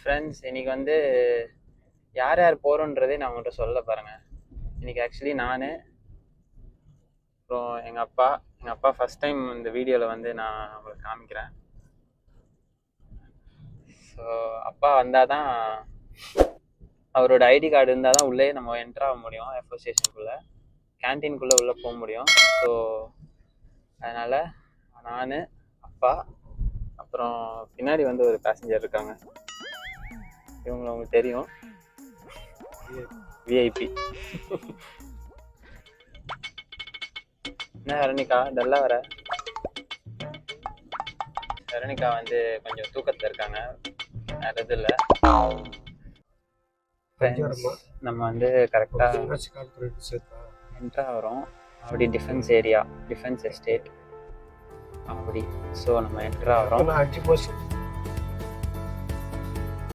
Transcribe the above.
Friends, இன்னைக்கு வந்து யார் யார் போகிறோன்றதே நான் உங்கள்கிட்ட சொல்ல பாருங்கள். இன்னைக்கு ஆக்சுவலி நான், அப்புறம் எங்கள் அப்பா ஃபஸ்ட் டைம் இந்த வீடியோவில் வந்து நான் உங்களுக்கு காமிக்கிறேன். ஸோ அப்பா வந்தால் தான், அவரோட ஐடி கார்டு இருந்தால் தான் உள்ளே நம்ம என்ட்ரு ஆக முடியும். எஃப்ஓ ஸ்டேஷனுக்குள்ளே, கேன்டீனுக்குள்ளே உள்ளே போக முடியும். ஸோ அதனால் நான், அப்பா, அப்புறம் பின்னாடி வந்து ஒரு பேசஞ்சர் இருக்காங்க. இவங்களை உங்களுக்கு தெரியும், விஐபி. என்ன ஹரணிகா டல்லா வர? ஹரணிகா வந்து கொஞ்சம் தூக்கத்தில் இருக்காங்க, வேறு எதுவும் இல்லை. நம்ம வந்து கரெக்டாக என்ட்ரா வரோம். அப்படி டிஃபென்ஸ் ஏரியா, டிஃபென்ஸ் எஸ்டேட் அப்படி. ஸோ நம்ம என்ட்ரா வரோம்.